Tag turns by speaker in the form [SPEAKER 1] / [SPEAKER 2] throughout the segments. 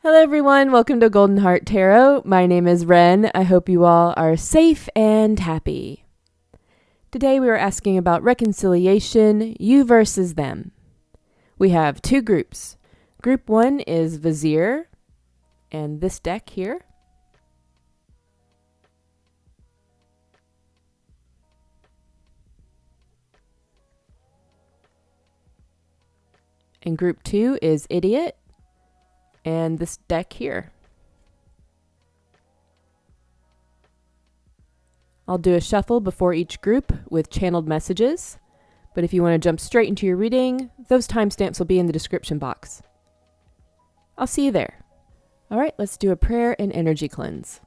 [SPEAKER 1] Hello everyone, welcome to Golden Heart Tarot. My name is Renn. I hope you all are safe and happy. Today we are asking about reconciliation, you versus them. We have two groups. Group 1 is Vizier, and this deck here. And Group 2 is Idiot, and this deck here. I'll do a shuffle before each group with channeled messages, but if you want to jump straight into your reading, those timestamps will be in the description box. I'll see you there. All right, let's do a prayer and energy cleanse.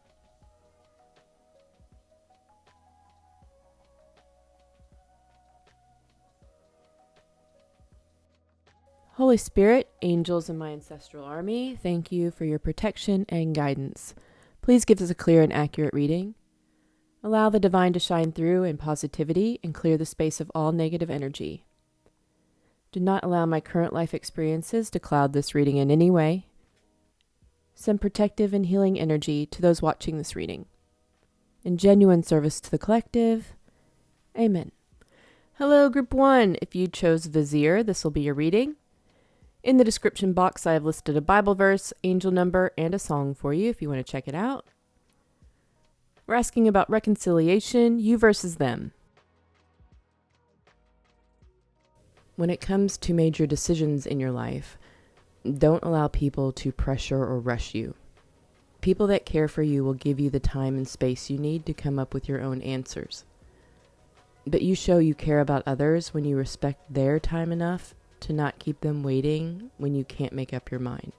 [SPEAKER 1] Holy Spirit, angels in my ancestral army, thank you for your protection and guidance. Please give us a clear and accurate reading. Allow the divine to shine through in positivity and clear the space of all negative energy. Do not allow my current life experiences to cloud this reading in any way. Send protective and healing energy to those watching this reading. In genuine service to the collective, Amen. Hello, Group 1. If you chose Vizier, this will be your reading. In the description box, I have listed a Bible verse, angel number, and a song for you if you want to check it out. We're asking about reconciliation, you versus them. When it comes to major decisions in your life, don't allow people to pressure or rush you. People that care for you will give you the time and space you need to come up with your own answers. But you show you care about others when you respect their time enough to not keep them waiting when you can't make up your mind.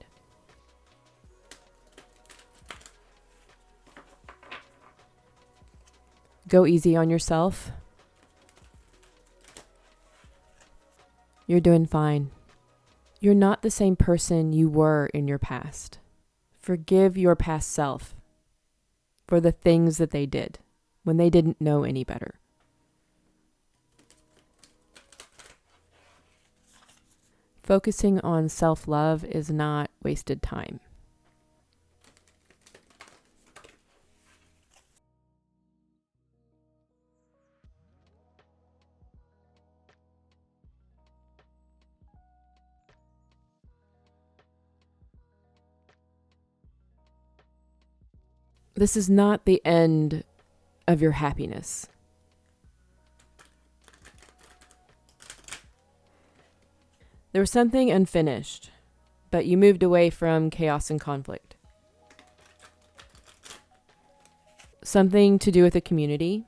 [SPEAKER 1] Go easy on yourself. You're doing fine. You're not the same person you were in your past. Forgive your past self for the things that they did when they didn't know any better. Focusing on self-love is not wasted time. This is not the end of your happiness. There was something unfinished, but you moved away from chaos and conflict. Something to do with the community.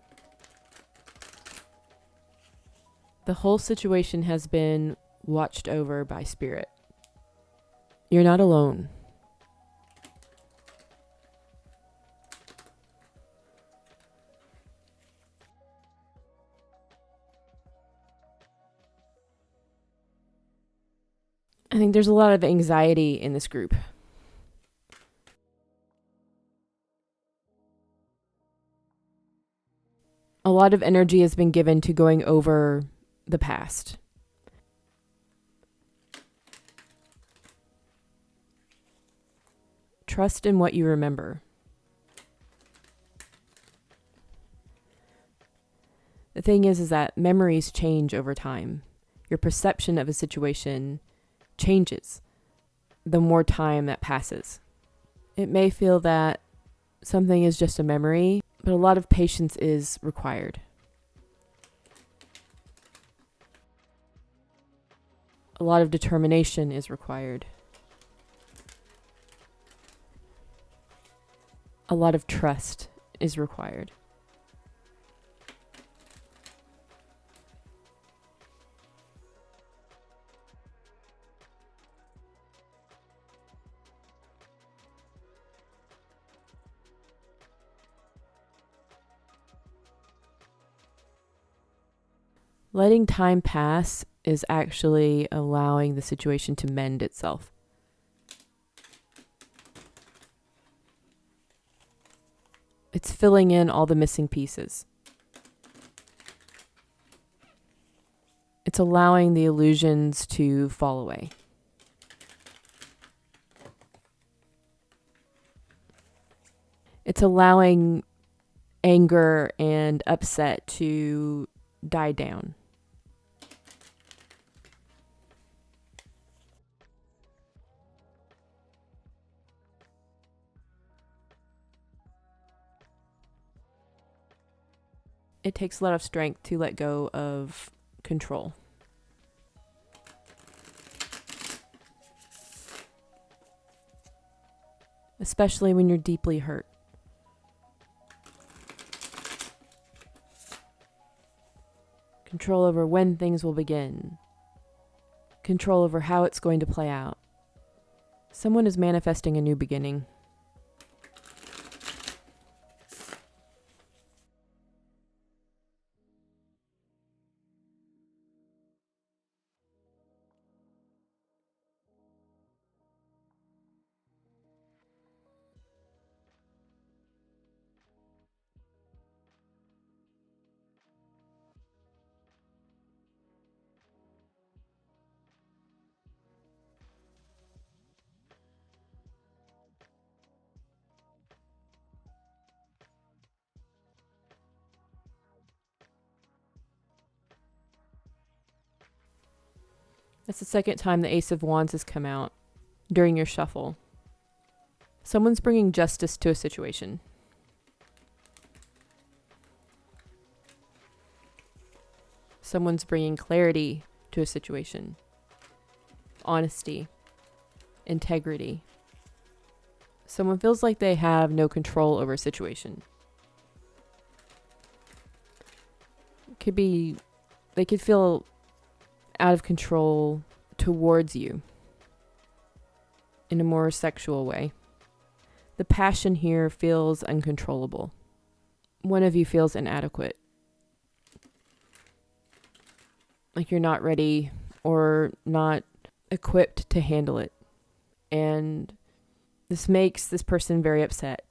[SPEAKER 1] The whole situation has been watched over by Spirit. You're not alone. I think there's a lot of anxiety in this group. A lot of energy has been given to going over the past. Trust in what you remember. The thing is that memories change over time. Your perception of a situation changes the more time that passes. It may feel that something is just a memory, but a lot of patience is required. A lot of determination is required. A lot of trust is required. Letting time pass is actually allowing the situation to mend itself. It's filling in all the missing pieces. It's allowing the illusions to fall away. It's allowing anger and upset to die down. It takes a lot of strength to let go of control. Especially when you're deeply hurt. Control over when things will begin. Control over how it's going to play out. Someone is manifesting a new beginning. That's the second time the Ace of Wands has come out during your shuffle. Someone's bringing justice to a situation. Someone's bringing clarity to a situation. Honesty. Integrity. Someone feels like they have no control over a situation. They could feel out of control towards you in a more sexual way. The passion here feels uncontrollable. One of you feels inadequate. Like you're not ready or not equipped to handle it. And this makes this person very upset.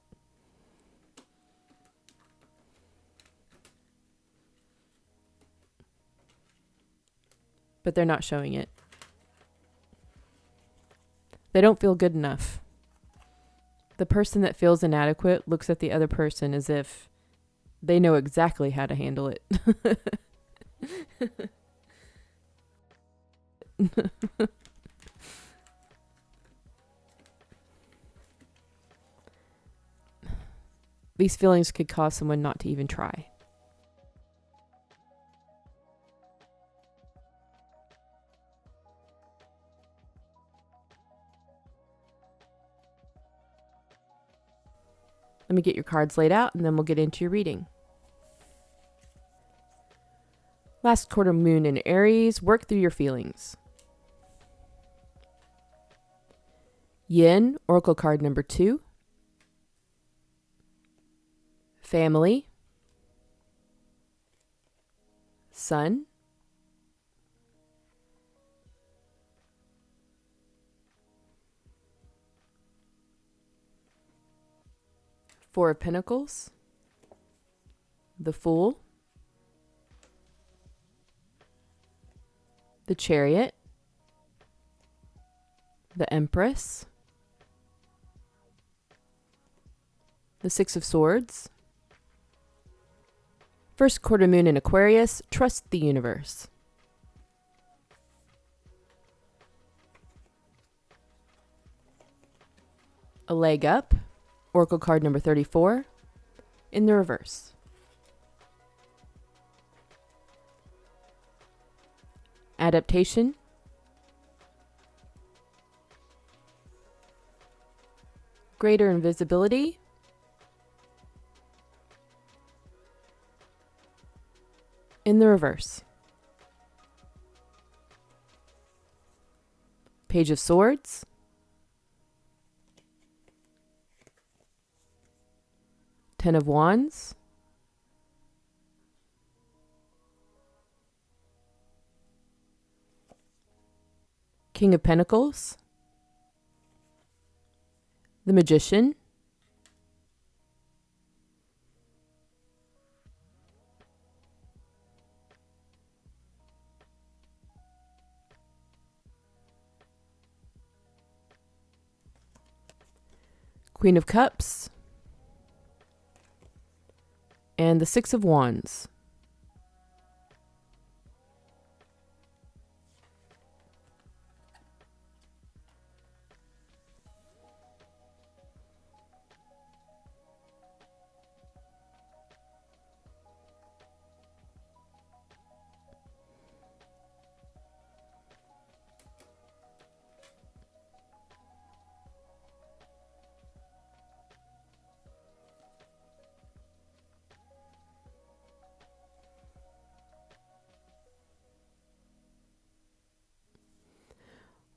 [SPEAKER 1] But they're not showing it. They don't feel good enough. The person that feels inadequate looks at the other person as if they know exactly how to handle it. These feelings could cause someone not to even try. Let me get your cards laid out and then we'll get into your reading. Last quarter moon in Aries, work through your feelings. Yin, Oracle card number 2. Family. Sun. Four of Pentacles. The Fool. The Chariot. The Empress. The Six of Swords. First quarter moon in Aquarius, trust the universe. A leg up, Oracle card number 34, in the reverse. Adaptation. Greater invisibility. In the reverse. Page of Swords. Ten of Wands. King of Pentacles. The Magician. Queen of Cups. and the Six of Wands.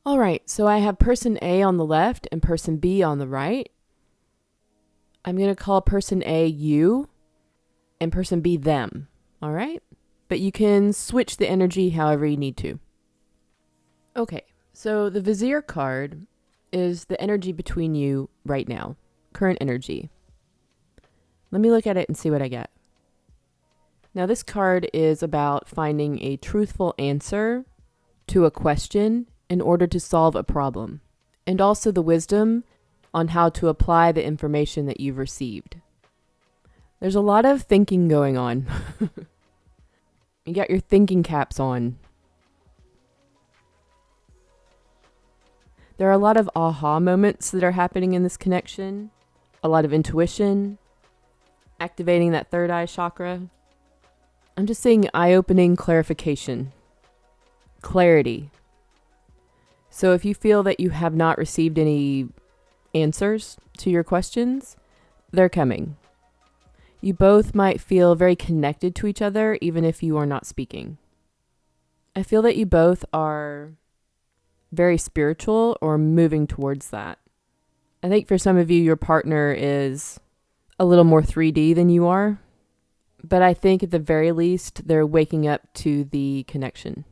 [SPEAKER 1] All right, so I have person A on the left and person B on the right. I'm going to call person A you and person B them, all right? But you can switch the energy however you need to. Okay, so the Vizier card is the energy between you right now, current energy. Let me look at it and see what I get. Now this card is about finding a truthful answer to a question in order to solve a problem, and also the wisdom on how to apply the information that you've received. There's a lot of thinking going on. You got your thinking caps on. There are a lot of aha moments that are happening in this connection, a lot of intuition, activating that third eye chakra. I'm just seeing eye-opening clarification, clarity. So if you feel that you have not received any answers to your questions, they're coming. You both might feel very connected to each other, even if you are not speaking. I feel that you both are very spiritual or moving towards that. I think for some of you, your partner is a little more 3D than you are, but I think at the very least, they're waking up to the connection.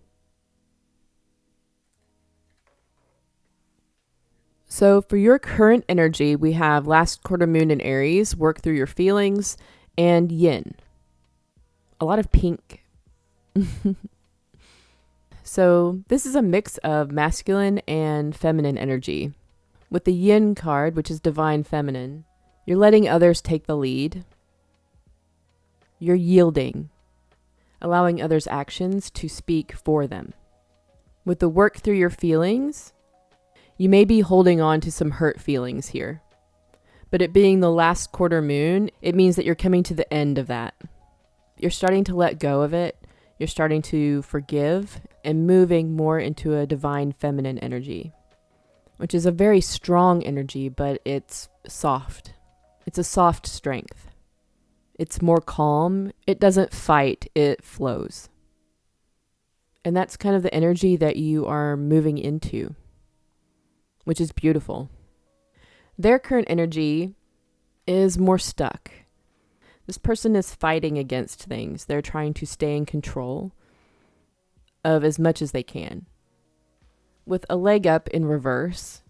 [SPEAKER 1] So for your current energy, we have last quarter moon in Aries, work through your feelings, and yin. A lot of pink. So this is a mix of masculine and feminine energy. With the yin card, which is divine feminine, you're letting others take the lead. You're yielding, allowing others' actions to speak for them. With the work through your feelings, you may be holding on to some hurt feelings here, but it being the last quarter moon, it means that you're coming to the end of that. You're starting to let go of it. You're starting to forgive and moving more into a divine feminine energy, which is a very strong energy, but it's soft. It's a soft strength. It's more calm. It doesn't fight. It flows. And that's kind of the energy that you are moving into, which is beautiful. Their current energy is more stuck. This person is fighting against things. They're trying to stay in control of as much as they can. With a leg up in reverse,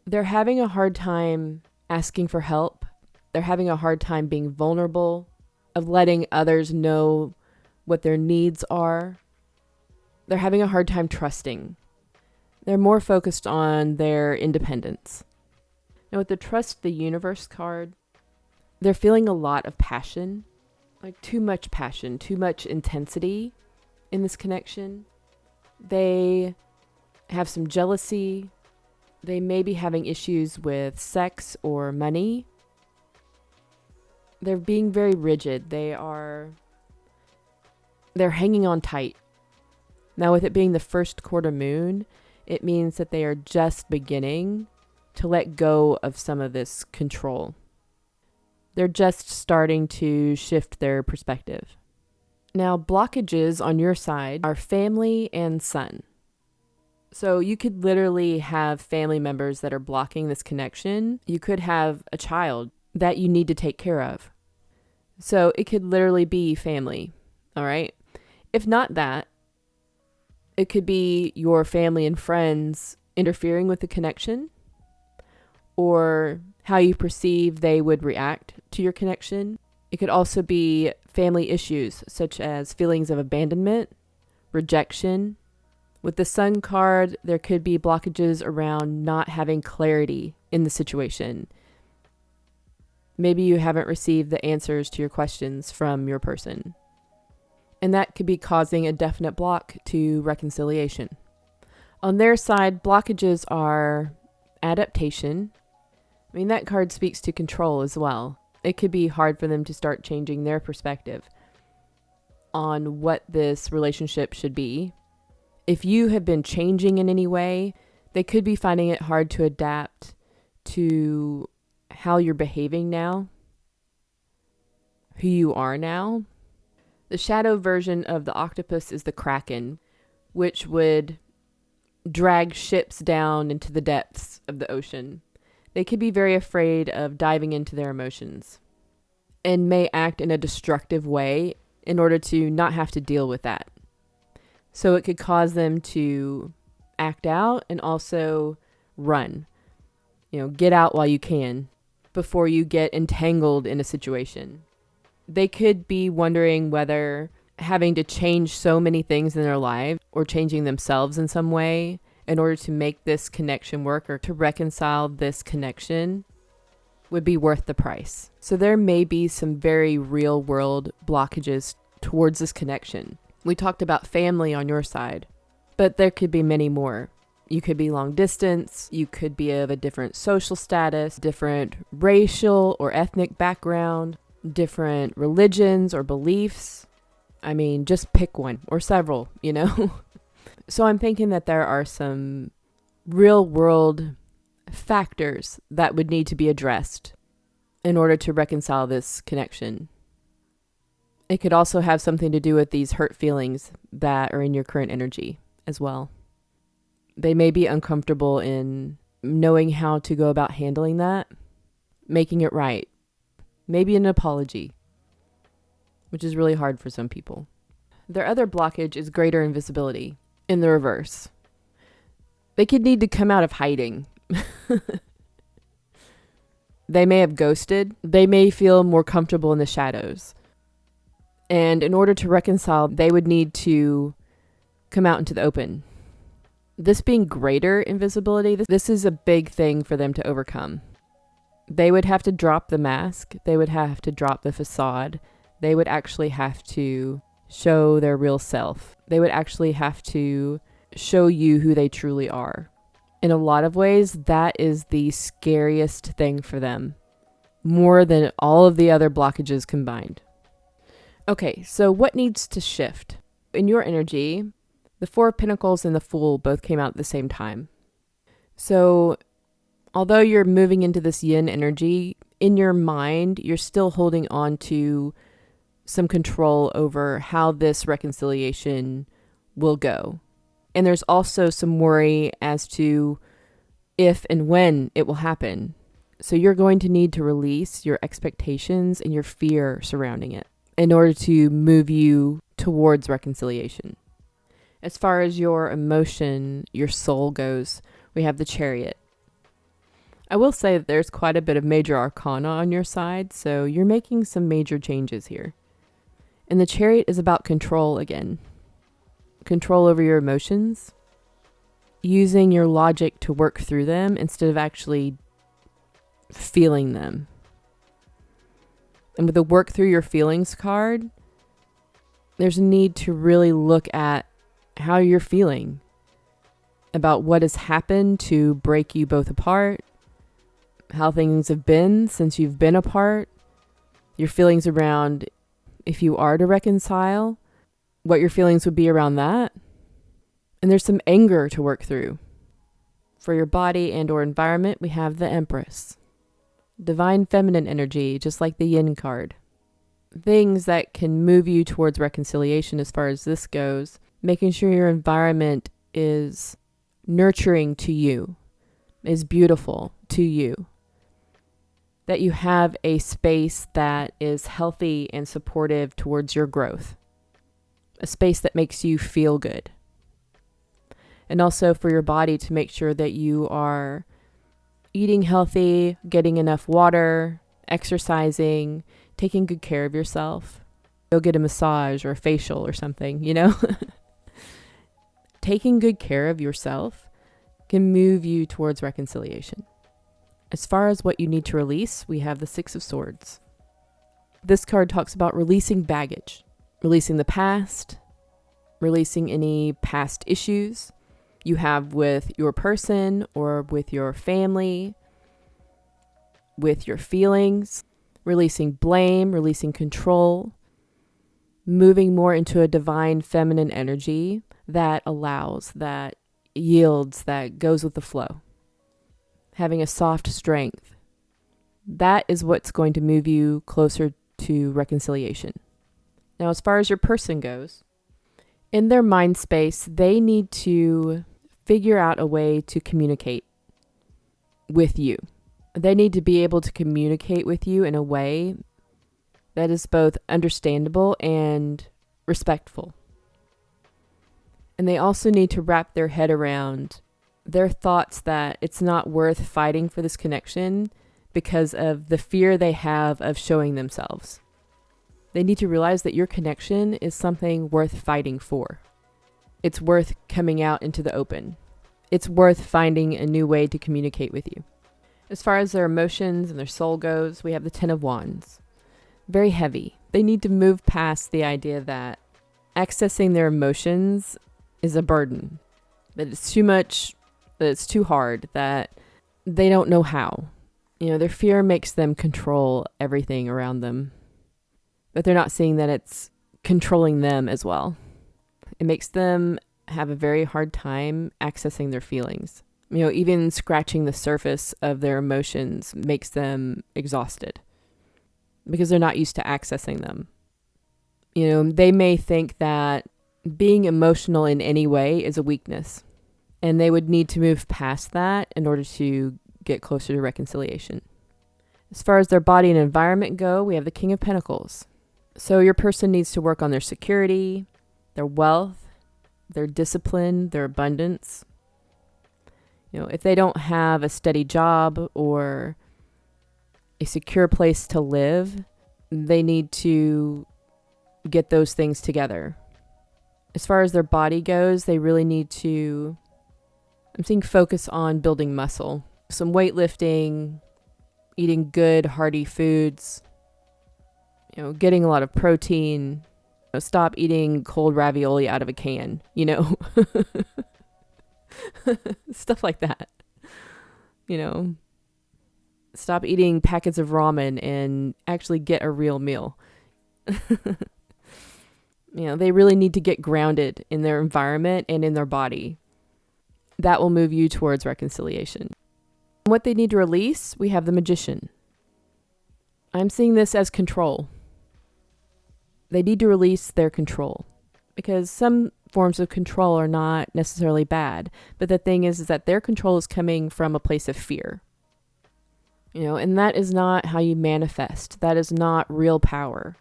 [SPEAKER 1] they're having a hard time asking for help. They're having a hard time being vulnerable, of letting others know what their needs are. They're having a hard time trusting. They're more focused on their independence. Now with the Trust the Universe card, they're feeling a lot of passion, like too much passion, too much intensity in this connection. They have some jealousy. They may be having issues with sex or money. They're being very rigid. They're hanging on tight. Now with it being the first quarter moon, it means that they are just beginning to let go of some of this control. They're just starting to shift their perspective. Now, blockages on your side are family and son. So you could literally have family members that are blocking this connection. You could have a child that you need to take care of. So it could literally be family, all right? If not that, it could be your family and friends interfering with the connection, or how you perceive they would react to your connection. It could also be family issues, such as feelings of abandonment, rejection. With the Sun card, there could be blockages around not having clarity in the situation. Maybe you haven't received the answers to your questions from your person. And that could be causing a definite block to reconciliation. On their side, blockages are adaptation. I mean, that card speaks to control as well. It could be hard for them to start changing their perspective on what this relationship should be. If you have been changing in any way, they could be finding it hard to adapt to how you're behaving now, who you are now. The shadow version of the octopus is the kraken, which would drag ships down into the depths of the ocean. They could be very afraid of diving into their emotions and may act in a destructive way in order to not have to deal with that. So it could cause them to act out and also run. Get out while you can before you get entangled in a situation. They could be wondering whether having to change so many things in their life or changing themselves in some way in order to make this connection work or to reconcile this connection would be worth the price. So there may be some very real world blockages towards this connection. We talked about family on your side, but there could be many more. You could be long distance, you could be of a different social status, different racial or ethnic background, different religions or beliefs. I mean, just pick one or several, So I'm thinking that there are some real world factors that would need to be addressed in order to reconcile this connection. It could also have something to do with these hurt feelings that are in your current energy as well. They may be uncomfortable in knowing how to go about handling that, making it right. Maybe an apology, which is really hard for some people. Their other blockage is greater invisibility in the reverse. They could need to come out of hiding. They may have ghosted. They may feel more comfortable in the shadows. And in order to reconcile, they would need to come out into the open. This being greater invisibility, this is a big thing for them to overcome. They would have to drop the mask. They would have to drop the facade. They would actually have to show their real self. They would actually have to show you who they truly are. In a lot of ways, that is the scariest thing for them, more than all of the other blockages combined. Okay, so what needs to shift? In your energy, the Four of Pentacles and the Fool both came out at the same time. So although you're moving into this yin energy, in your mind, you're still holding on to some control over how this reconciliation will go. And there's also some worry as to if and when it will happen. So you're going to need to release your expectations and your fear surrounding it in order to move you towards reconciliation. As far as your emotion, your soul goes, we have the Chariot. I will say that there's quite a bit of major arcana on your side, so you're making some major changes here. And the Chariot is about control again. Control over your emotions, using your logic to work through them instead of actually feeling them. And with the work through your feelings card, there's a need to really look at how you're feeling about what has happened to break you both apart, how things have been since you've been apart, your feelings around if you are to reconcile, what your feelings would be around that. And there's some anger to work through. For your body and or environment, we have the Empress. Divine feminine energy, just like the Yin card. Things that can move you towards reconciliation as far as this goes, making sure your environment is nurturing to you, is beautiful to you. That you have a space that is healthy and supportive towards your growth. A space that makes you feel good. And also for your body to make sure that you are eating healthy, getting enough water, exercising, taking good care of yourself. Go get a massage or a facial or something, Taking good care of yourself can move you towards reconciliation. As far as what you need to release, we have the Six of Swords. This card talks about releasing baggage, releasing the past, releasing any past issues you have with your person or with your family, with your feelings, releasing blame, releasing control, moving more into a divine feminine energy that allows, that yields, that goes with the flow. Having a soft strength. That is what's going to move you closer to reconciliation. Now, as far as your person goes, in their mind space, they need to figure out a way to communicate with you. They need to be able to communicate with you in a way that is both understandable and respectful. And they also need to wrap their head around their thoughts that it's not worth fighting for this connection because of the fear they have of showing themselves. They need to realize that your connection is something worth fighting for. It's worth coming out into the open. It's worth finding a new way to communicate with you. As far as their emotions and their soul goes, we have the Ten of Wands. Very heavy. They need to move past the idea that accessing their emotions is a burden, that it's too much, that it's too hard, that they don't know how. Their fear makes them control everything around them, but they're not seeing that it's controlling them as well. It makes them have a very hard time accessing their feelings. Even scratching the surface of their emotions makes them exhausted because they're not used to accessing them. They may think that being emotional in any way is a weakness, and they would need to move past that in order to get closer to reconciliation. As far as their body and environment go, we have the King of Pentacles. So your person needs to work on their security, their wealth, their discipline, their abundance. If they don't have a steady job or a secure place to live, they need to get those things together. As far as their body goes, they really need to, I'm seeing focus on building muscle. Some weightlifting, eating good, hearty foods, getting a lot of protein. Stop eating cold ravioli out of a can, stuff like that. Stop eating packets of ramen and actually get a real meal. They really need to get grounded in their environment and in their body. That will move you towards reconciliation. What they need to release, we have the Magician. I'm seeing this as control. They need to release their control because some forms of control are not necessarily bad. But the thing is that their control is coming from a place of fear. And that is not how you manifest. That is not real power.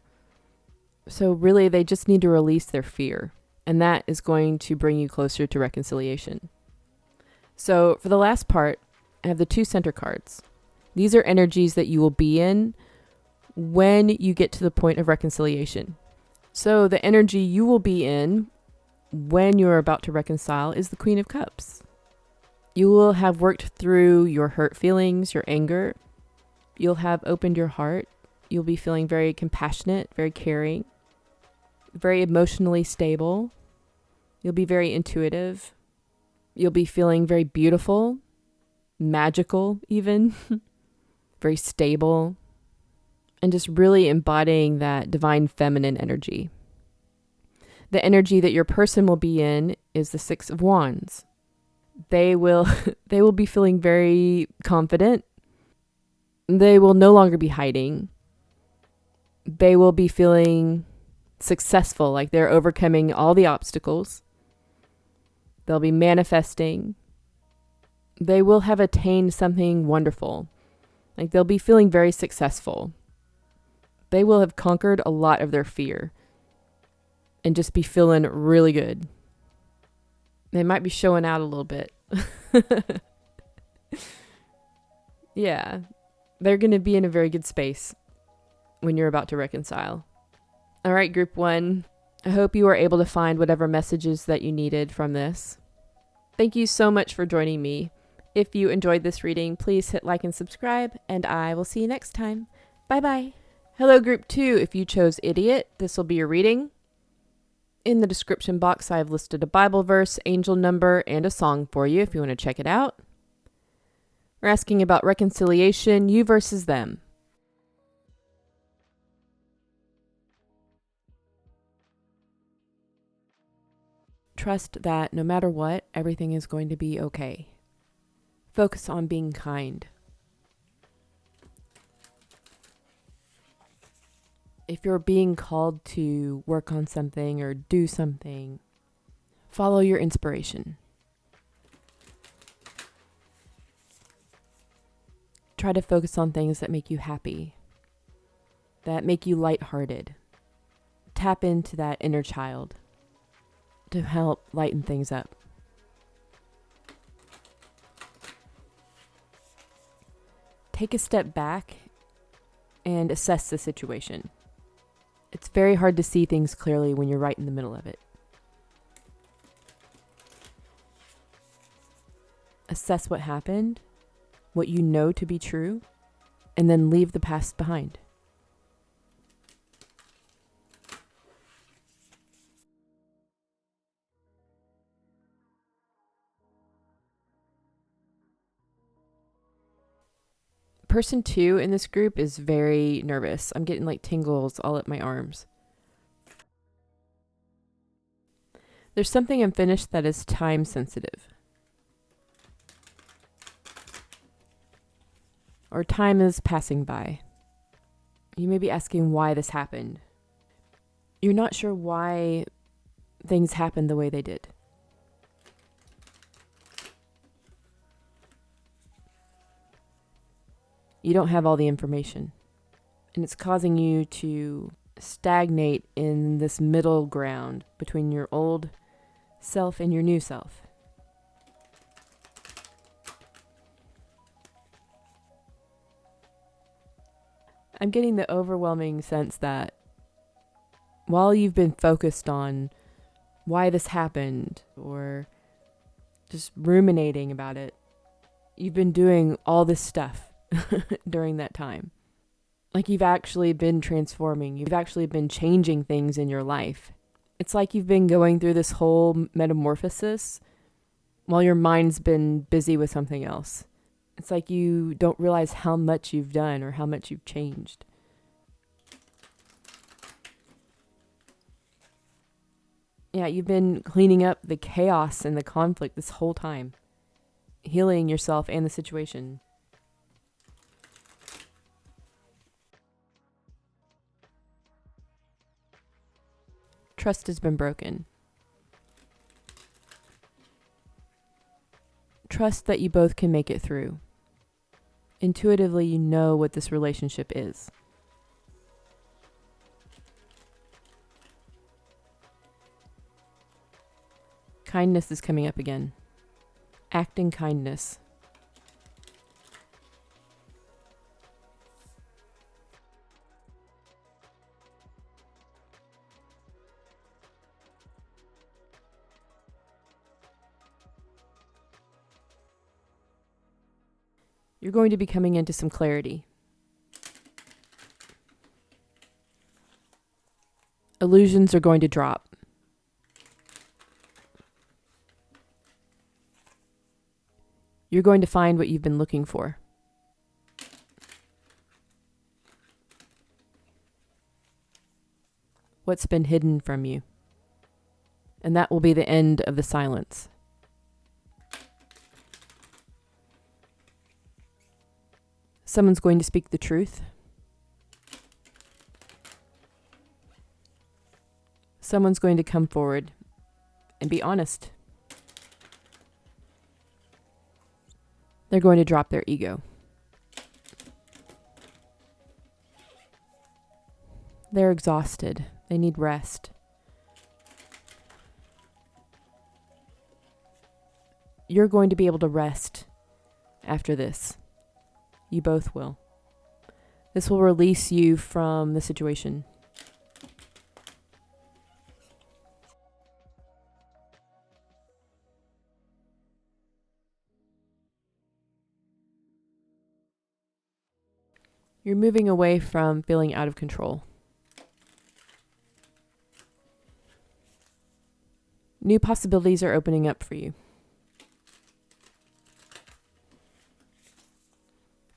[SPEAKER 1] So really, they just need to release their fear. And that is going to bring you closer to reconciliation. So for the last part, I have the 2 center cards. These are energies that you will be in when you get to the point of reconciliation. So the energy you will be in when you're about to reconcile is the Queen of Cups. You will have worked through your hurt feelings, your anger. You'll have opened your heart. You'll be feeling very compassionate, very caring, very emotionally stable. You'll be very intuitive. You'll be feeling very beautiful, magical even, very stable, and just really embodying that divine feminine energy. The energy that your person will be in is the 6 of Wands. They will be feeling very confident. They will no longer be hiding. They will be feeling successful, like they're overcoming all the obstacles. They'll be manifesting. They will have attained something wonderful. Like they'll be feeling very successful. They will have conquered a lot of their fear and just be feeling really good. They might be showing out a little bit. Yeah, they're going to be in a very good space when you're about to reconcile. All right, group 1. I hope you were able to find whatever messages that you needed from this. Thank you so much for joining me. If you enjoyed this reading, please hit like and subscribe, and I will see you next time. Bye-bye. Hello, Group 2. If you chose Idiot, this will be your reading. In the description box, I have listed a Bible verse, angel number, and a song for you if you want to check it out. We're asking about reconciliation, you versus them. Trust that no matter what, everything is going to be okay. Focus on being kind. If you're being called to work on something or do something, follow your inspiration. Try to focus on things that make you happy, that make you lighthearted. Tap into that inner child to help lighten things up. Take a step back and assess the situation. It's very hard to see things clearly when you're right in the middle of it. Assess what happened, what you know to be true, and then leave the past behind. Person 2 in this group is very nervous. I'm getting like tingles all up my arms. There's something unfinished that is time sensitive. Or time is passing by. You may be asking why this happened. You're not sure why things happened the way they did. You don't have all the information, and it's causing you to stagnate in this middle ground between your old self and your new self. I'm getting the overwhelming sense that while you've been focused on why this happened or just ruminating about it, you've been doing all this stuff during that time. Like you've actually been transforming. You've actually been changing things in your life. It's like you've been going through this whole metamorphosis while your mind's been busy with something else. It's like you don't realize how much you've done or how much you've changed. Yeah, you've been cleaning up the chaos and the conflict this whole time, healing yourself and the situation. Trust has been broken. Trust that you both can make it through. Intuitively, you know what this relationship is. Kindness is coming up again. Act in kindness. You're going to be coming into some clarity. Illusions are going to drop. You're going to find what you've been looking for. What's been hidden from you. And that will be the end of the silence. Someone's going to speak the truth. Someone's going to come forward and be honest. They're going to drop their ego. They're exhausted. They need rest. You're going to be able to rest after this. You both will. This will release you from the situation. You're moving away from feeling out of control. New possibilities are opening up for you.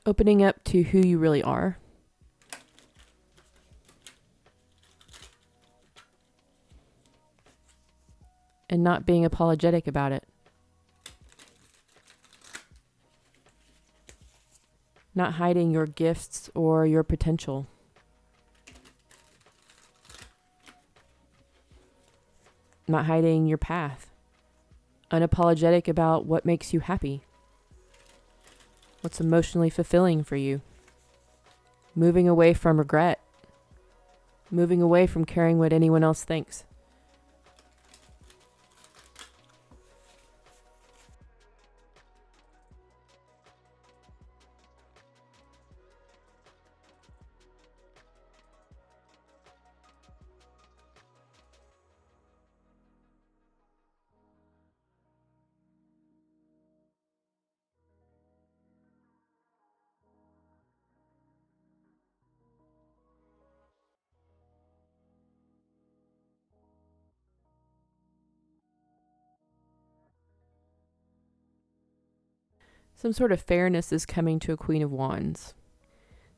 [SPEAKER 1] Opening up to who you really are. And not being apologetic about it. Not hiding your gifts or your potential. Not hiding your path. Unapologetic about what makes you happy. What's emotionally fulfilling for you. Moving away from regret. Moving away from caring what anyone else thinks. Some sort of fairness is coming to a Queen of Wands.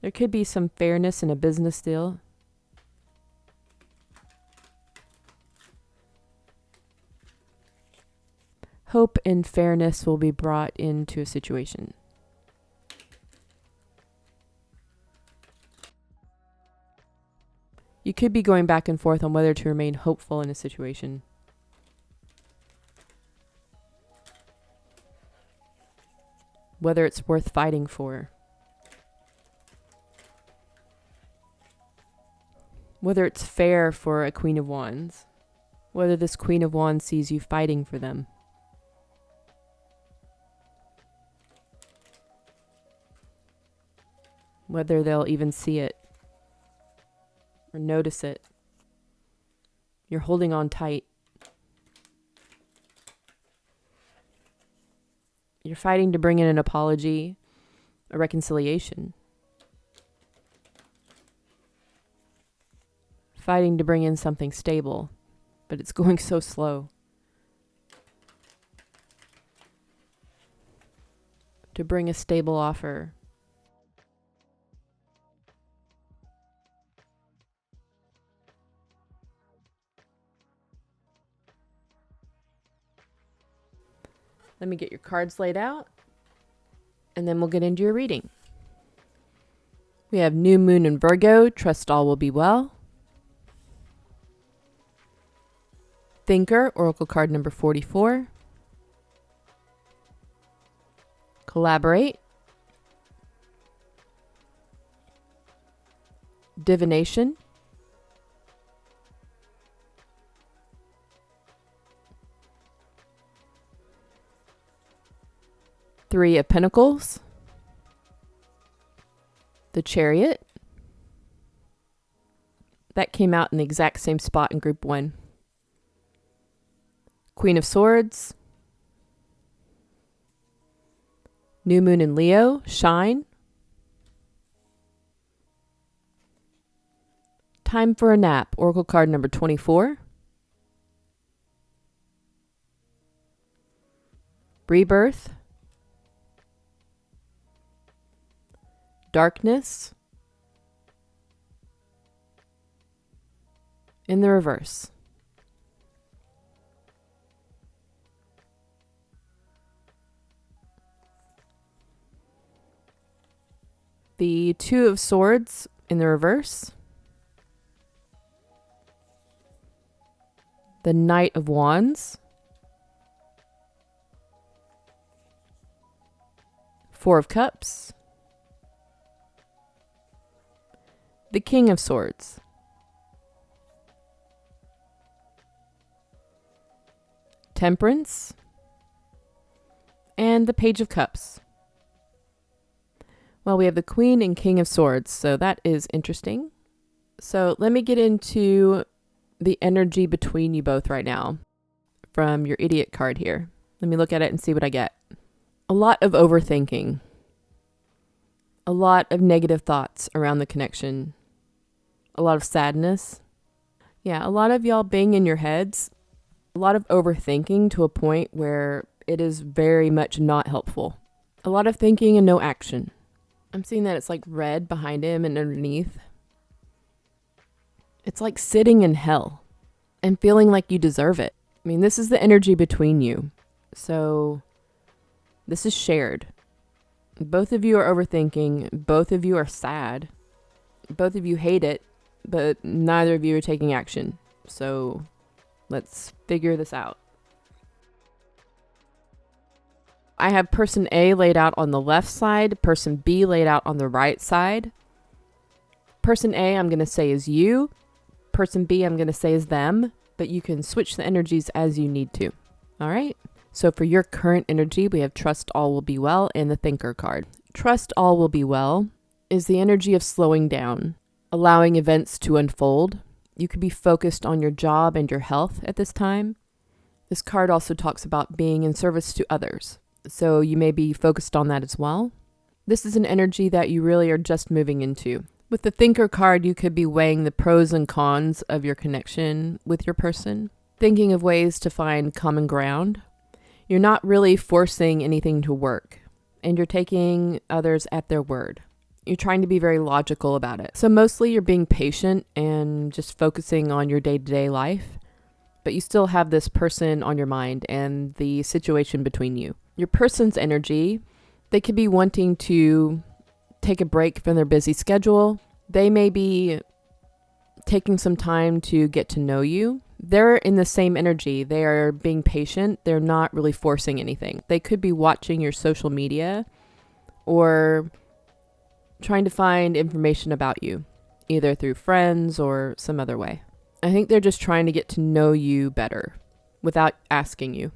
[SPEAKER 1] There could be some fairness in a business deal. Hope and fairness will be brought into a situation. You could be going back and forth on whether to remain hopeful in a situation. Whether it's worth fighting for. Whether it's fair for a Queen of Wands. Whether this Queen of Wands sees you fighting for them. Whether they'll even see it. Or notice it. You're holding on tight. You're fighting to bring in an apology, a reconciliation. Fighting to bring in something stable, but it's going so slow. To bring a stable offer. Let me get your cards laid out, and then we'll get into your reading. We have New Moon in Virgo, trust all will be well. Thinker, Oracle card number 44. Collaborate. Divination. Three of Pentacles. The Chariot. That came out in the exact same spot in Group 1. Queen of Swords. New Moon in Leo, Shine. Time for a Nap, Oracle card number 24. Rebirth. Darkness. In the reverse. The Two of Swords in the reverse. The Knight of Wands. Four of Cups. The King of Swords. Temperance. And the Page of Cups. Well, we have the Queen and King of Swords, so that is interesting. So let me get into the energy between you both right now from your Idiot card here. Let me look at it and see what I get. A lot of overthinking. A lot of negative thoughts around the connection. A lot of sadness. Yeah, a lot of y'all being in your heads. A lot of overthinking to a point where it is very much not helpful. A lot of thinking and no action. I'm seeing that it's like red behind him and underneath. It's like sitting in hell and feeling like you deserve it. I mean, this is the energy between you. So this is shared. Both of you are overthinking. Both of you are sad. Both of you hate it, but neither of you are taking action. So let's figure this out. I have person A laid out on the left side, person B laid out on the right side. Person A I'm going to say is you. Person B I'm going to say is them, but you can switch the energies as you need to. All right? So for your current energy, we have trust all will be well and the thinker card. Trust all will be well is the energy of slowing down, allowing events to unfold. You could be focused on your job and your health at this time. This card also talks about being in service to others. So you may be focused on that as well. This is an energy that you really are just moving into. With the thinker card, you could be weighing the pros and cons of your connection with your person, thinking of ways to find common ground. You're not really forcing anything to work, and you're taking others at their word. You're trying to be very logical about it. So mostly you're being patient and just focusing on your day-to-day life, but you still have this person on your mind and the situation between you. Your person's energy, they could be wanting to take a break from their busy schedule. They may be taking some time to get to know you. They're in the same energy. They are being patient. They're not really forcing anything. They could be watching your social media or trying to find information about you, either through friends or some other way. I think they're just trying to get to know you better without asking you.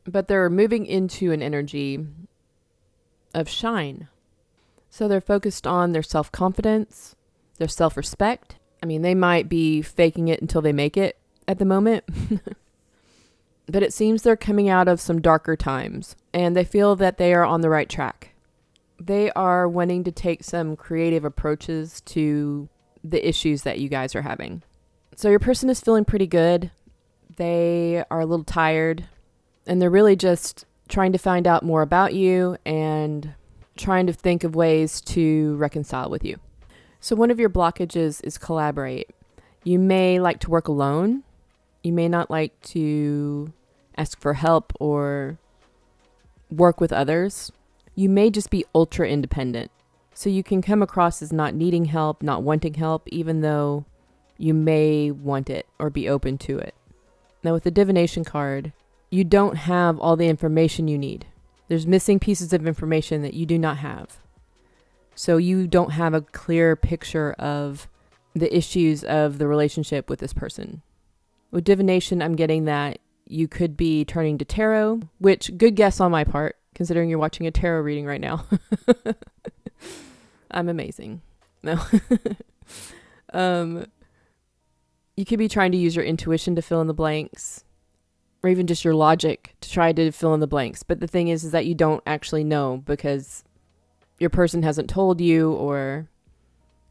[SPEAKER 1] But they're moving into an energy of shine. So they're focused on their self-confidence, their self-respect. I mean, they might be faking it until they make it at the moment. But it seems they're coming out of some darker times, and they feel that they are on the right track. They are wanting to take some creative approaches to the issues that you guys are having. So your person is feeling pretty good. They are a little tired, and they're really just trying to find out more about you and trying to think of ways to reconcile with you. So one of your blockages is collaborate. You may like to work alone. You may not like to ask for help or work with others. You may just be ultra independent. So you can come across as not needing help, not wanting help, even though you may want it or be open to it. Now with the divination card, you don't have all the information you need. There's missing pieces of information that you do not have. So you don't have a clear picture of the issues of the relationship with this person. With divination, I'm getting that you could be turning to tarot, which good guess on my part, considering you're watching a tarot reading right now. I'm amazing. No. You could be trying to use your intuition to fill in the blanks, or even just your logic to try to fill in the blanks. But the thing is that you don't actually know because your person hasn't told you, or,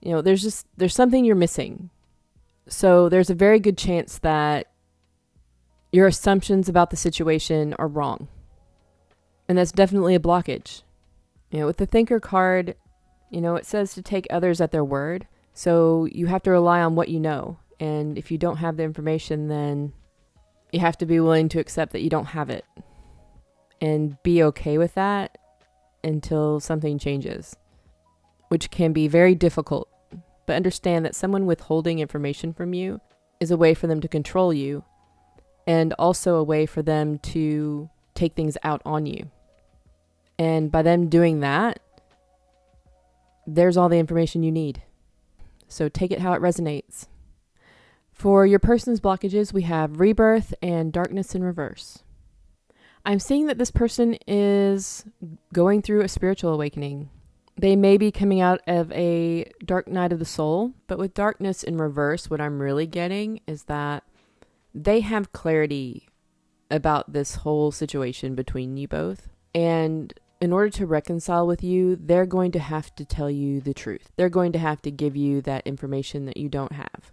[SPEAKER 1] you know, there's something you're missing. So there's a very good chance that your assumptions about the situation are wrong. And that's definitely a blockage. You know, with the thinker card, you know, it says to take others at their word. So you have to rely on what you know. And if you don't have the information, then you have to be willing to accept that you don't have it and be okay with that until something changes, which can be very difficult. But understand that someone withholding information from you is a way for them to control you, and also a way for them to take things out on you. And by them doing that, there's all the information you need. So take it how it resonates. For your person's blockages, we have rebirth and darkness in reverse. I'm seeing that this person is going through a spiritual awakening. They may be coming out of a dark night of the soul, but with darkness in reverse, what I'm really getting is that they have clarity about this whole situation between you both. And in order to reconcile with you, they're going to have to tell you the truth. They're going to have to give you that information that you don't have.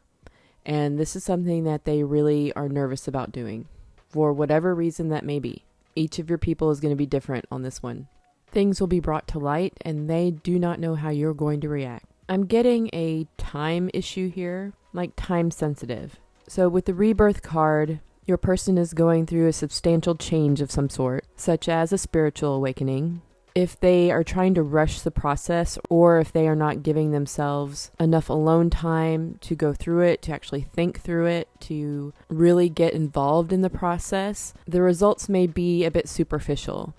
[SPEAKER 1] And this is something that they really are nervous about doing, for whatever reason that may be. Each of your people is going to be different on this one. Things will be brought to light, and they do not know how you're going to react. I'm getting a time issue here, like time sensitive. So with the rebirth card, your person is going through a substantial change of some sort, such as a spiritual awakening. If they are trying to rush the process, or if they are not giving themselves enough alone time to go through it, to actually think through it, to really get involved in the process, the results may be a bit superficial.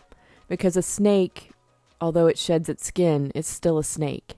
[SPEAKER 1] Because a snake, although it sheds its skin, it's still a snake.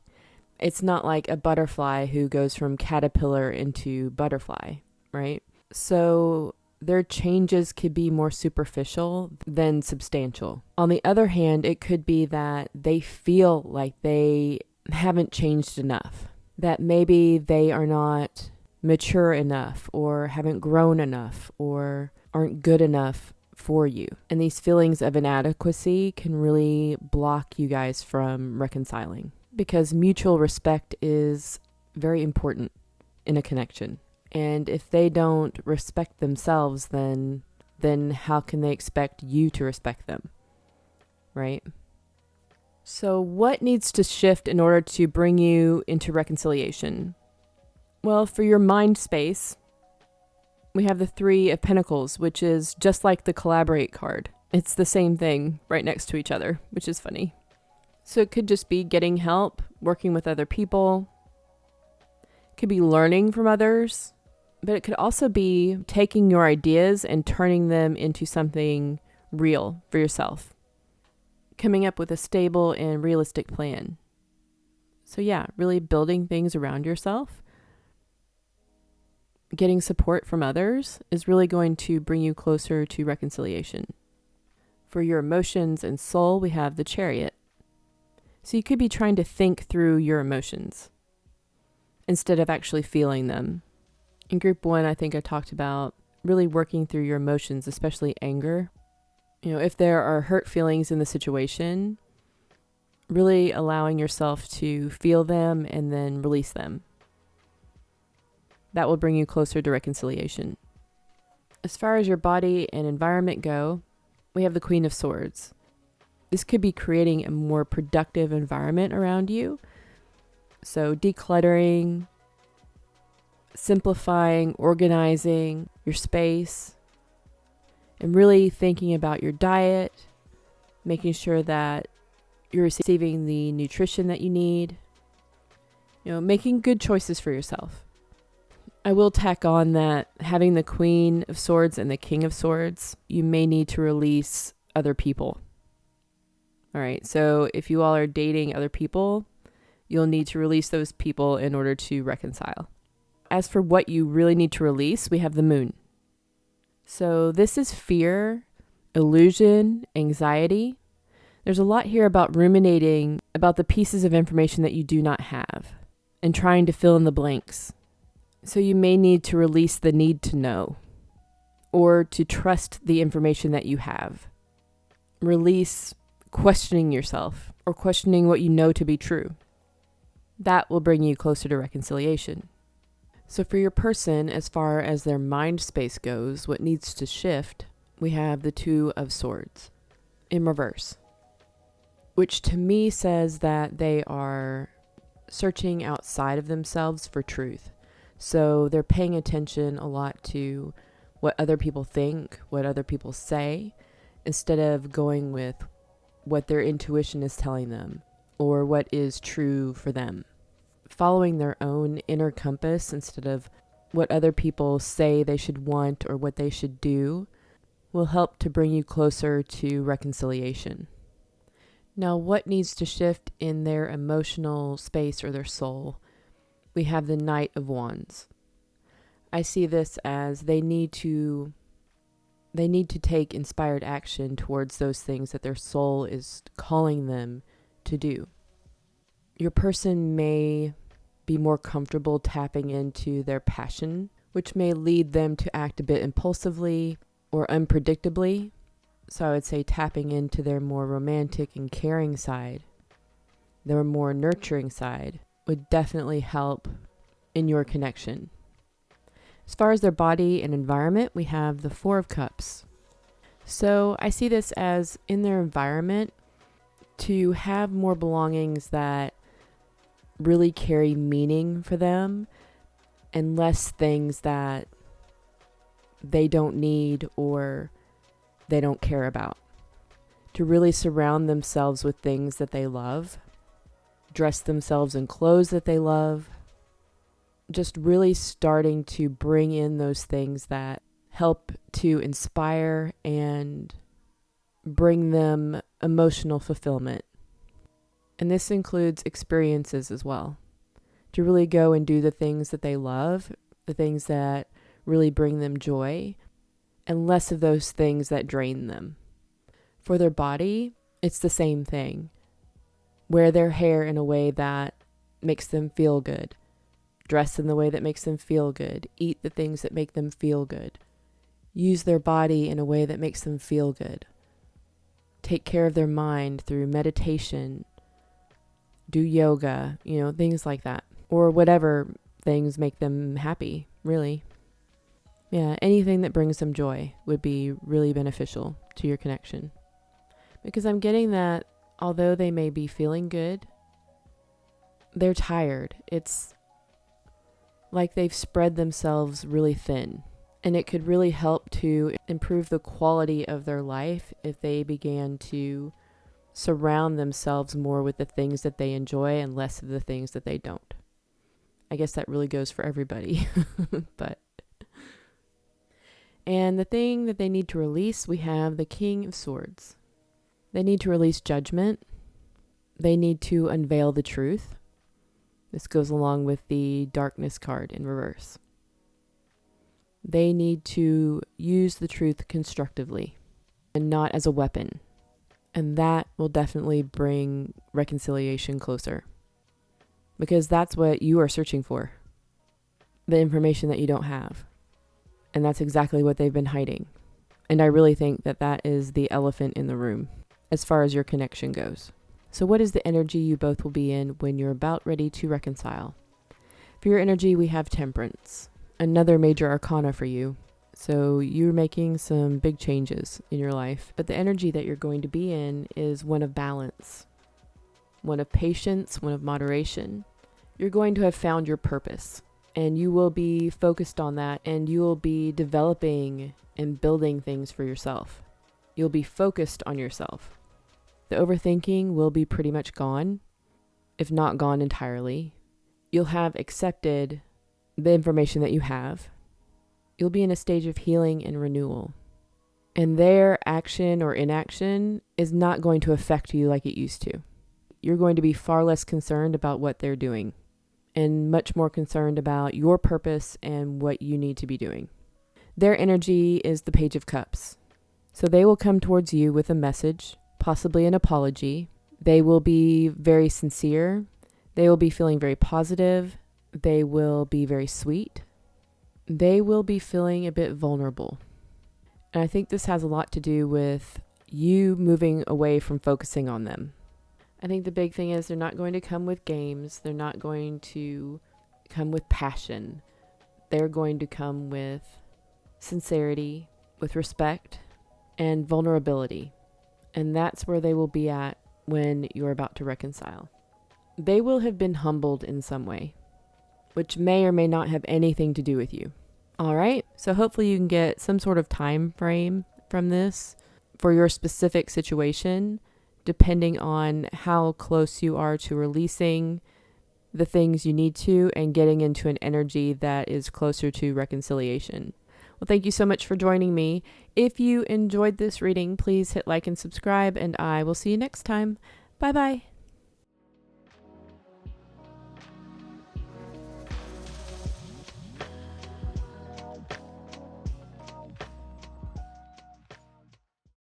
[SPEAKER 1] It's not like a butterfly who goes from caterpillar into butterfly, right? So their changes could be more superficial than substantial. On the other hand, it could be that they feel like they haven't changed enough, that maybe they are not mature enough, or haven't grown enough, or aren't good enough for you. And these feelings of inadequacy can really block you guys from reconciling, because mutual respect is very important in a connection. And if they don't respect themselves, then how can they expect you to respect them, right? So what needs to shift in order to bring you into reconciliation? Well, for your mind space, we have the Three of Pentacles, which is just like the Collaborate card. It's the same thing right next to each other, which is funny. So it could just be getting help, working with other people. It could be learning from others. But it could also be taking your ideas and turning them into something real for yourself. Coming up with a stable and realistic plan. So yeah, really building things around yourself. Getting support from others is really going to bring you closer to reconciliation. For your emotions and soul, we have the Chariot. So you could be trying to think through your emotions instead of actually feeling them. In group 1, I think I talked about really working through your emotions, especially anger. If there are hurt feelings in the situation, really allowing yourself to feel them and then release them. That will bring you closer to reconciliation. As far as your body and environment go, we have the Queen of Swords. This could be creating a more productive environment around you. So decluttering, simplifying, organizing your space, and really thinking about your diet, making sure that you're receiving the nutrition that you need, making good choices for yourself. I will tack on that having the Queen of Swords and the King of Swords, you may need to release other people. All right, so if you all are dating other people, you'll need to release those people in order to reconcile. As for what you really need to release, we have the Moon. So this is fear, illusion, anxiety. There's a lot here about ruminating about the pieces of information that you do not have and trying to fill in the blanks. So you may need to release the need to know or to trust the information that you have. Release questioning yourself or questioning what you know to be true. That will bring you closer to reconciliation. So for your person, as far as their mind space goes, what needs to shift, we have the Two of Swords in reverse, which to me says that they are searching outside of themselves for truth. So they're paying attention a lot to what other people think, what other people say, instead of going with what their intuition is telling them or what is true for them. Following their own inner compass instead of what other people say they should want or what they should do will help to bring you closer to reconciliation. Now, what needs to shift in their emotional space or their soul? We have the Knight of Wands. I see this as they need to take inspired action towards those things that their soul is calling them to do. Your person may be more comfortable tapping into their passion, which may lead them to act a bit impulsively or unpredictably. So I would say tapping into their more romantic and caring side, their more nurturing side, would definitely help in your connection. As far as their body and environment, we have the Four of Cups. So I see this as in their environment to have more belongings that really carry meaning for them and less things that they don't need or they don't care about. To really surround themselves with things that they love, dress themselves in clothes that they love, just really starting to bring in those things that help to inspire and bring them emotional fulfillment. And this includes experiences as well. To really go and do the things that they love, the things that really bring them joy, and less of those things that drain them. For their body, it's the same thing. Wear their hair in a way that makes them feel good. Dress in the way that makes them feel good. Eat the things that make them feel good. Use their body in a way that makes them feel good. Take care of their mind through meditation. Do yoga, things like that. Or whatever things make them happy, really. Yeah, anything that brings them joy would be really beneficial to your connection. Because I'm getting that although they may be feeling good, they're tired. It's like they've spread themselves really thin. And it could really help to improve the quality of their life if they began to surround themselves more with the things that they enjoy and less of the things that they don't. I guess that really goes for everybody. And the thing that they need to release, we have the King of Swords. They need to release judgment. They need to unveil the truth. This goes along with the Darkness card in reverse. They need to use the truth constructively and not as a weapon. And that will definitely bring reconciliation closer. Because that's what you are searching for. The information that you don't have. And that's exactly what they've been hiding. And I really think that that is the elephant in the room as far as your connection goes. So what is the energy you both will be in when you're about ready to reconcile? For your energy, we have Temperance, another major arcana for you. So you're making some big changes in your life. But the energy that you're going to be in is one of balance, one of patience, one of moderation. You're going to have found your purpose. And you will be focused on that, and you will be developing and building things for yourself. You'll be focused on yourself. The overthinking will be pretty much gone, if not gone entirely. You'll have accepted the information that you have. You'll be in a stage of healing and renewal. And their action or inaction is not going to affect you like it used to. You're going to be far less concerned about what they're doing, and much more concerned about your purpose and what you need to be doing. Their energy is the Page of Cups. So they will come towards you with a message, possibly an apology. They will be very sincere. They will be feeling very positive. They will be very sweet. They will be feeling a bit vulnerable. And I think this has a lot to do with you moving away from focusing on them. I think the big thing is they're not going to come with games. They're not going to come with passion. They're going to come with sincerity, with respect, and vulnerability. And that's where they will be at when you're about to reconcile. They will have been humbled in some way, which may or may not have anything to do with you. All right, so hopefully you can get some sort of time frame from this for your specific situation, depending on how close you are to releasing the things you need to and getting into an energy that is closer to reconciliation. Well, thank you so much for joining me. If you enjoyed this reading, please hit like and subscribe, and I will see you next time. Bye-bye.